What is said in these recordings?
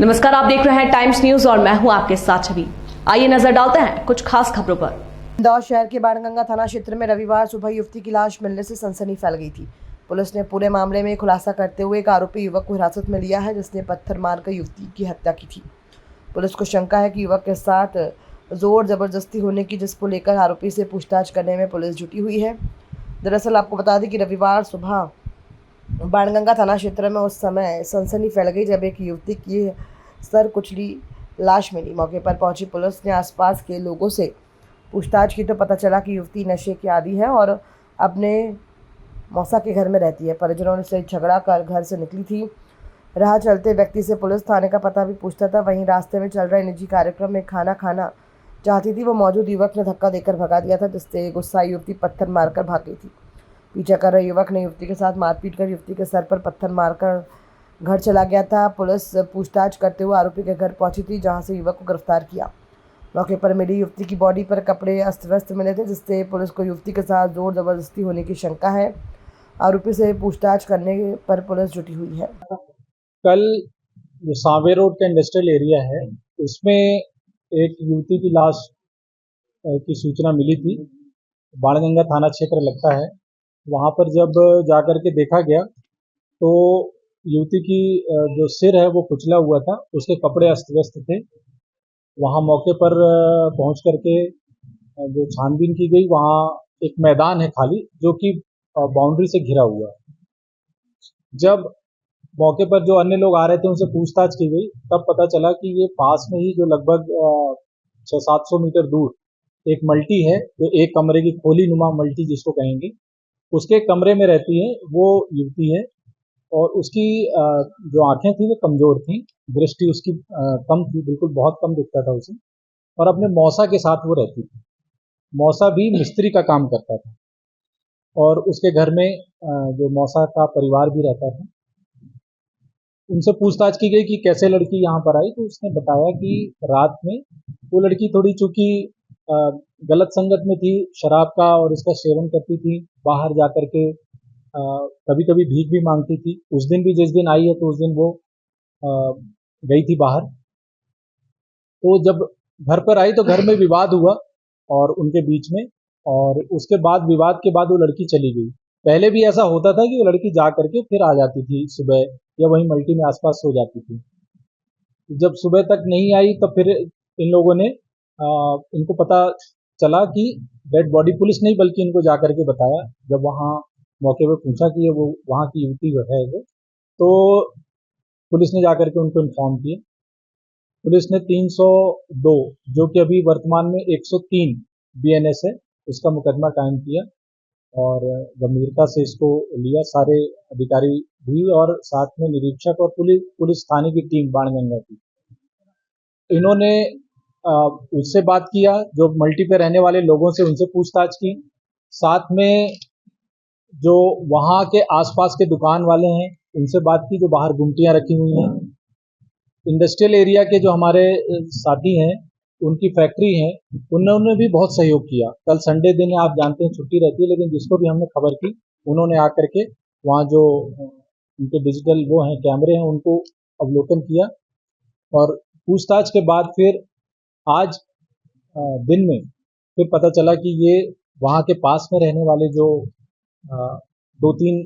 नमस्कार, आप देख रहे हैं टाइम्स न्यूज और मैं हूं आपके साथ छवि। आइए नजर डालते हैं कुछ खास खबरों पर। इंदौर शहर के बाणगंगा थाना क्षेत्र में रविवार सुबह युवती की लाश मिलने से सनसनी फैल गई थी। पुलिस ने पूरे मामले में खुलासा करते हुए एक आरोपी युवक को हिरासत में लिया है, जिसने पत्थर मारकर युवती की हत्या की थी। पुलिस को शंका है कि युवक के साथ जोर जबरदस्ती होने की, जिसको लेकर आरोपी से पूछताछ करने में पुलिस जुटी हुई है। दरअसल आपको बता दें कि रविवार सुबह बाणगंगा थाना क्षेत्र में उस समय सनसनी फैल गई जब एक युवती की सर कुचली लाश मिली। मौके पर पहुंची पुलिस ने आसपास के लोगों से पूछताछ की तो पता चला कि युवती नशे की आदी है और अपने मौसा के घर में रहती है। परिजनों से झगड़ा कर घर से निकली थी। राह चलते व्यक्ति से पुलिस थाने का पता भी पूछता था। वहीं रास्ते में चल रहे निजी कार्यक्रम में खाना खाना चाहती थी, वो मौजूद युवक ने धक्का देकर भगा दिया था, जिससे गुस्साई युवती पत्थर मारकर भाग गई थी। पीछा कर रहे युवक ने युवती के साथ मारपीट कर युवती के सर पर पत्थर मारकर घर चला गया था। पुलिस पूछताछ करते हुए आरोपी के घर पहुंची थी, जहां से युवक को गिरफ्तार किया। मौके पर मिली युवती की बॉडी पर कपड़े अस्त व्यस्त मिले थे, जिससे पुलिस को युवती के साथ जोर जबरदस्ती होने की शंका है। आरोपी से पूछताछ करने पर पुलिस जुटी हुई है। कल जो सांवे रोड का इंडस्ट्रियल एरिया है, उसमें एक युवती की लाश की सूचना मिली थी। बाणगंगा थाना क्षेत्र लगता है। वहाँ पर जब जाकर के देखा गया तो युवती की जो सिर है वो कुचला हुआ था, उसके कपड़े अस्त व्यस्त थे। वहाँ मौके पर पहुँच करके जो छानबीन की गई, वहाँ एक मैदान है खाली, जो कि बाउंड्री से घिरा हुआ है। जब मौके पर जो अन्य लोग आ रहे थे उनसे पूछताछ की गई, तब पता चला कि ये पास में ही जो लगभग 600-700 मीटर दूर एक मल्टी है, जो एक कमरे की खोली नुमा मल्टी जिसको कहेंगे, उसके कमरे में रहती है वो युवती है। और उसकी जो आंखें थी वो कमजोर थी, दृष्टि उसकी कम थी, बिल्कुल बहुत कम दिखता था उसे। और अपने मौसा के साथ वो रहती थी। मौसा भी मिस्त्री का काम करता था और उसके घर में जो मौसा का परिवार भी रहता था। उनसे पूछताछ की गई कि कैसे लड़की यहाँ पर आई, तो उसने बताया कि रात में वो लड़की थोड़ी चूंकि गलत संगत में थी, शराब का और इसका सेवन करती थी, बाहर जा करके कभी कभी भीख भी मांगती थी। उस दिन भी जिस दिन आई है तो उस दिन वो गई थी बाहर। तो जब घर पर आई तो घर में विवाद हुआ और उनके बीच में, और उसके बाद विवाद के बाद वो लड़की चली गई। पहले भी ऐसा होता था कि वो लड़की जा करके फिर आ जाती थी सुबह, या वहीं मल्टी में आसपास सो जाती थी। जब सुबह तक नहीं आई तो फिर इन लोगों ने इनको पता चला कि डेड बॉडी, पुलिस नहीं बल्कि इनको जा करके बताया। जब वहाँ मौके पे पूछा कि ये वो वहाँ की युवती है वो, तो पुलिस ने जा करके उनको इन्फॉर्म किया। पुलिस ने 302, जो कि अभी वर्तमान में 103 BNS है, उसका मुकदमा कायम किया और गंभीरता से इसको लिया सारे अधिकारी भी, और साथ में निरीक्षक और पुलिस थाने की टीम बाणगंगा की। इन्होंने उससे बात किया, जो मल्टी पे रहने वाले लोगों से उनसे पूछताछ की, साथ में जो वहाँ के आसपास के दुकान वाले हैं उनसे बात की, जो बाहर गुमटियां रखी हुई हैं। इंडस्ट्रियल एरिया के जो हमारे साथी हैं, उनकी फैक्ट्री है, उन्होंने भी बहुत सहयोग किया। कल संडे दिन है, आप जानते हैं छुट्टी रहती है, लेकिन जिसको भी हमने खबर की उन्होंने आकर के वहाँ जो उनके डिजिटल वो हैं कैमरे हैं उनको अवलोकन किया। और पूछताछ के बाद फिर आज दिन में फिर पता चला कि ये वहाँ के पास में रहने वाले जो 2-3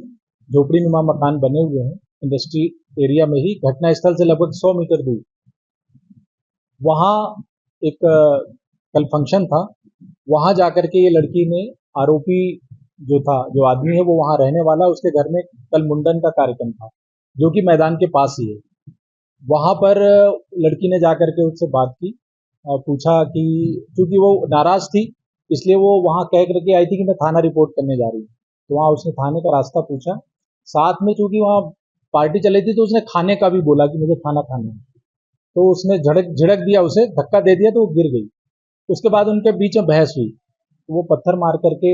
झोपड़ी नुमा मकान बने हुए हैं इंडस्ट्री एरिया में ही, घटना स्थल से लगभग 100 मीटर दूर, वहाँ एक कल फंक्शन था। वहाँ जाकर के ये लड़की ने, आरोपी जो था, जो आदमी है वो वहाँ रहने वाला, उसके घर में कल मुंडन का कार्यक्रम था, जो कि मैदान के पास ही है। वहाँ पर लड़की ने जाकर के उससे बात की और पूछा कि क्योंकि वो नाराज थी, इसलिए वो वहाँ कह करके आई थी कि मैं थाना रिपोर्ट करने जा रही हूँ। तो वहाँ उसने थाने का रास्ता पूछा। साथ में चूंकि वहाँ पार्टी चली थी तो उसने खाने का भी बोला कि मुझे खाना खाना है। तो उसने झिड़क दिया, उसे धक्का दे दिया तो वो गिर गई। उसके बाद उनके बीच में बहस हुई, तो वो पत्थर मार करके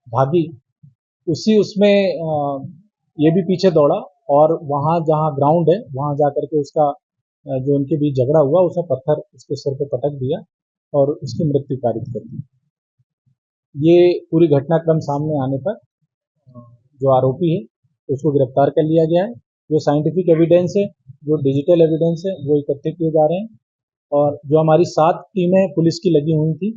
भागी। उसमें ये भी पीछे दौड़ा और वहाँ जहाँ ग्राउंड है वहाँ जा करके उसका जो उनके बीच झगड़ा हुआ, उसने पत्थर उसके सिर पे पटक दिया और उसकी मृत्यु कारित कर दी। ये पूरी घटनाक्रम सामने आने पर जो आरोपी है उसको गिरफ्तार कर लिया गया है जो साइंटिफिक एविडेंस है, जो डिजिटल एविडेंस है, वो इकट्ठे किए जा रहे हैं। और जो हमारी 7 टीमें पुलिस की लगी हुई थी,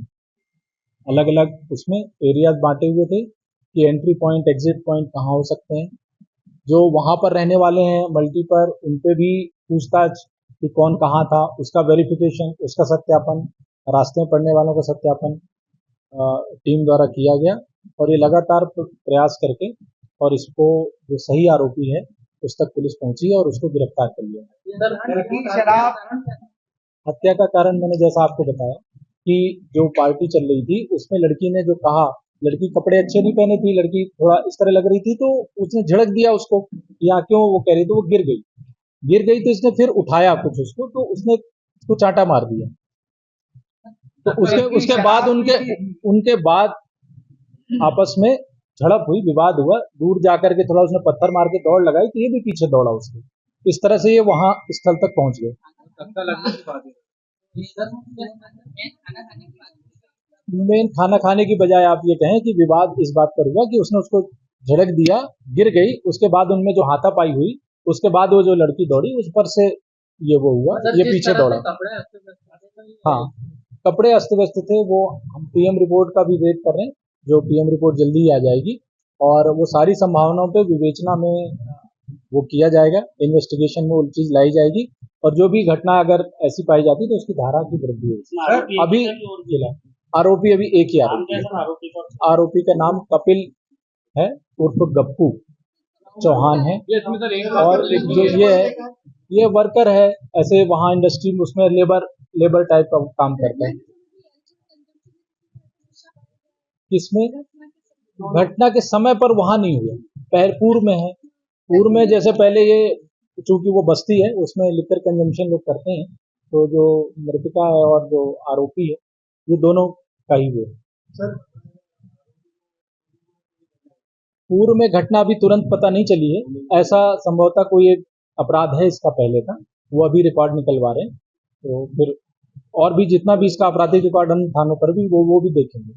अलग अलग उसमें एरियाज बांटे हुए थे कि एंट्री पॉइंट एग्जिट पॉइंट कहाँ हो सकते हैं। जो वहाँ पर रहने वाले हैं मल्टी पर, उन पे भी पूछताछ कि कौन कहाँ था, उसका वेरिफिकेशन, उसका सत्यापन, रास्ते में पड़ने वालों का सत्यापन टीम द्वारा किया गया। और ये लगातार प्रयास करके और इसको जो सही आरोपी है उस तक पुलिस पहुंची है और उसको गिरफ्तार कर लिया। हत्या का कारण मैंने जैसा आपको बताया कि जो पार्टी चल रही थी उसमें लड़की ने जो कहा, लड़की कपड़े अच्छे नहीं पहने थी, लड़की थोड़ा इस तरह लग रही थी, तो उसने झड़क दिया उसको, या क्यों वो कह रही थी, वो गिर गई तो इसने फिर उठाया कुछ उसको, तो उसने उसको चांटा मार दिया। तो उसके बाद उनके बाद आपस में झड़प हुई, विवाद हुआ, दूर जाकर के थोड़ा उसने पत्थर मार के दौड़ लगाई, तो ये भी पीछे दौड़ा उसके, इस तरह से ये वहां स्थल तक पहुंच गए। मेन खाना खाने की बजाय आप ये कहें कि विवाद इस बात पर हुआ कि उसने उसको झड़क दिया, गिर गई, उसके बाद उनमें जो हाथापाई हुई, उसके बाद वो जो लड़की दौड़ी उस पर से ये वो हुआ, ये पीछे दौड़ा। हाँ, कपड़े अस्त व्यस्त थे। वो हम पीएम रिपोर्ट का भी वेट कर रहे हैं, जो पीएम रिपोर्ट जल्दी ही आ जाएगी और वो सारी संभावनाओं पे विवेचना में वो किया जाएगा, इन्वेस्टिगेशन में वो चीज लाई जाएगी और जो भी घटना अगर ऐसी पाई जाती तो उसकी धारा की वृद्धि होगी। अभी फिलहाल आरोपी अभी एक ही आरोपी है। आरोपी का नाम कपिल है उर्फ गप्पू चौहान है। और जो ये है, ये वर्कर है, ऐसे वहाँ इंडस्ट्री में उसमें लेबर टाइप का काम करता है। किसमें घटना के समय पर वहां नहीं हुआ, पूर्व में है। पूर्व में जैसे पहले ये चूंकि वो बस्ती है उसमें लिकर कंजम्पशन लोग करते हैं, तो जो मृतका है और जो आरोपी है ये दोनों का ही हुआ। सर पूर्व में घटना अभी तुरंत पता नहीं चली है, ऐसा संभवतः कोई एक अपराध है इसका पहले का, वो अभी रिकॉर्ड निकलवा रहे हैं, तो फिर और भी जितना भी इसका आपराधिक रिकॉर्ड हम थानों पर भी वो भी देखेंगे।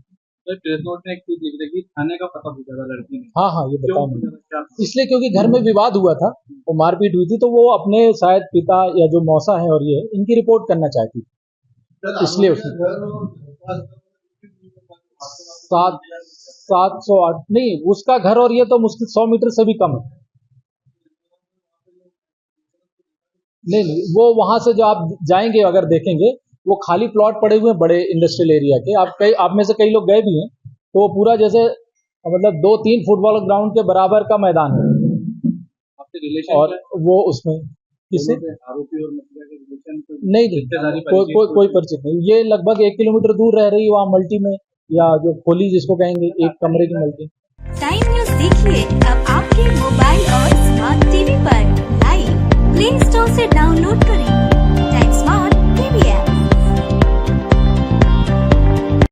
तो ड्रेस नोट में एक चीज लिख रही थाने का पता पूछा था लड़की ने। हाँ, ये बताया इसलिए क्योंकि घर में विवाद हुआ था, वो मारपीट हुई थी, तो वो अपने शायद पिता या जो मौसा है और ये इनकी रिपोर्ट करना चाहती थी, इसलिए उसने 708 नहीं, उसका घर और ये तो मुश्किल 100 मीटर से भी कम है। नहीं, वो वहां से जो आप जाएंगे अगर देखेंगे, वो खाली प्लॉट पड़े हुए हैं बड़े इंडस्ट्रियल एरिया के। आप में से कई लोग गए भी हैं, तो वो पूरा जैसे मतलब 2-3 फुटबॉल ग्राउंड के बराबर का मैदान है। आपके रिलेशन और वो उसमें किससे आरोपी और मृतका के रिलेशन नहीं, कोई परिचित नहीं। ये लगभग 1 किलोमीटर दूर रह रही है वहाँ मल्टी में, या जो खोली जिसको कहेंगे, एक कमरे की मल्टी। टाइम न्यूज़ देखिए अब आपके मोबाइल और स्मार्ट टीवी पर लाइव प्ले स्टोर से डाउनलोड करें टाइम स्मार्ट।